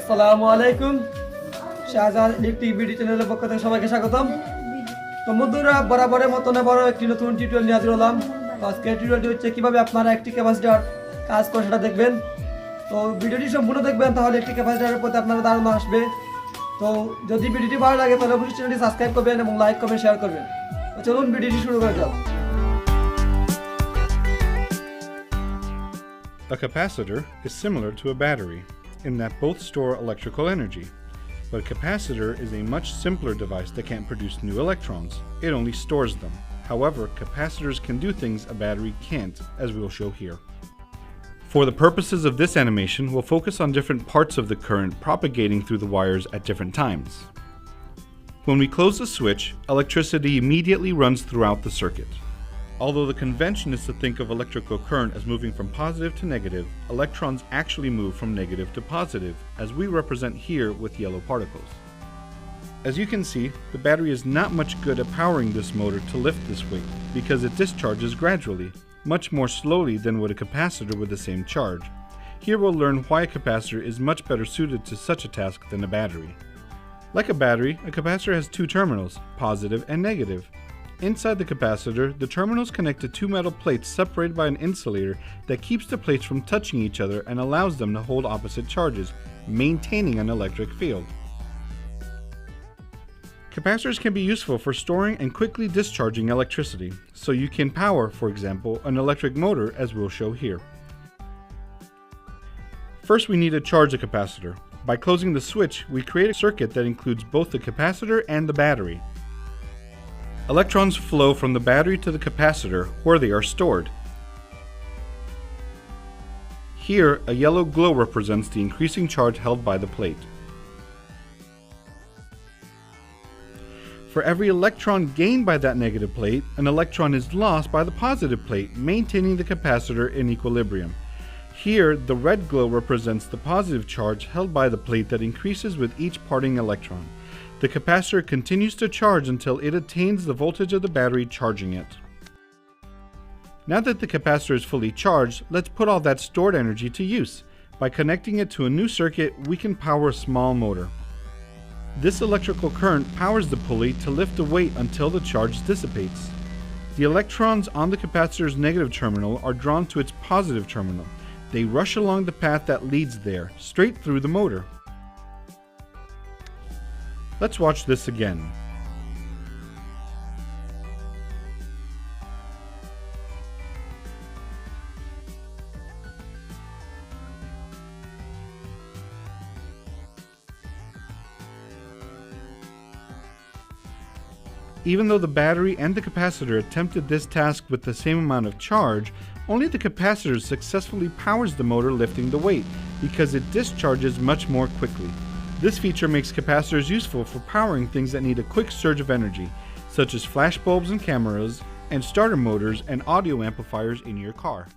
আসসালামু আলাইকুম Shahjahan electric BD চ্যানেলের পক্ষ থেকে সবাইকে স্বাগতম। তো বন্ধুরা, বরাবরের মতো একটি নতুন টিউটোরিয়াল নিয়ে হাজির হলাম। তো আজকে টিউটোরিয়ালটি হচ্ছে কিভাবে আপনারা একটি ক্যাপাসিটর কাজ করে সেটা দেখবেন। তো ভিডিওটি সম্পূর্ণ দেখবেন, তাহলে একটি ক্যাপাসিটরের প্রতি আপনারা ধারণা আসবে। তো যদি ভিডিওটি ভালো লাগে তাহলে অবশ্যই চ্যানেলটি সাবস্ক্রাইব করবেন এবং লাইক করবেন, শেয়ার করবেন। তো চলুন ভিডিওটি শুরু করা যাক। A capacitor is similar to a battery in that both store electrical energy, but a capacitor is a much simpler device that can't produce new electrons. It only stores them. However, capacitors can do things a battery can't, as we will show here. For the purposes of this animation, we'll focus on different parts of the current propagating through the wires at different times. When we close the switch, electricity immediately runs throughout the circuit. Although the convention is to think of electrical current as moving from positive to negative, electrons actually move from negative to positive, as we represent here with yellow particles. As you can see, the battery is not much good at powering this motor to lift this weight, because it discharges gradually, much more slowly than would a capacitor with the same charge. Here we'll learn why a capacitor is much better suited to such a task than a battery. Like a battery, a capacitor has two terminals, positive and negative. Inside the capacitor, the terminals connect to two metal plates separated by an insulator that keeps the plates from touching each other and allows them to hold opposite charges, maintaining an electric field. Capacitors can be useful for storing and quickly discharging electricity, so you can power, for example, an electric motor, as we'll show here. First, we need to charge the capacitor. By closing the switch, we create a circuit that includes both the capacitor and the battery. Electrons flow from the battery to the capacitor, where they are stored. Here, a yellow glow represents the increasing charge held by the plate. For every electron gained by that negative plate, an electron is lost by the positive plate, maintaining the capacitor in equilibrium. Here, the red glow represents the positive charge held by the plate that increases with each parting electron. The capacitor continues to charge until it attains the voltage of the battery charging it. Now that the capacitor is fully charged, let's put all that stored energy to use. By connecting it to a new circuit, we can power a small motor. This electrical current powers the pulley to lift the weight until the charge dissipates. The electrons on the capacitor's negative terminal are drawn to its positive terminal. They rush along the path that leads there, straight through the motor. Let's watch this again. Even though the battery and the capacitor attempted this task with the same amount of charge, only the capacitor successfully powers the motor lifting the weight, because it discharges much more quickly. This feature makes capacitors useful for powering things that need a quick surge of energy, such as flash bulbs and cameras, and starter motors and audio amplifiers in your car.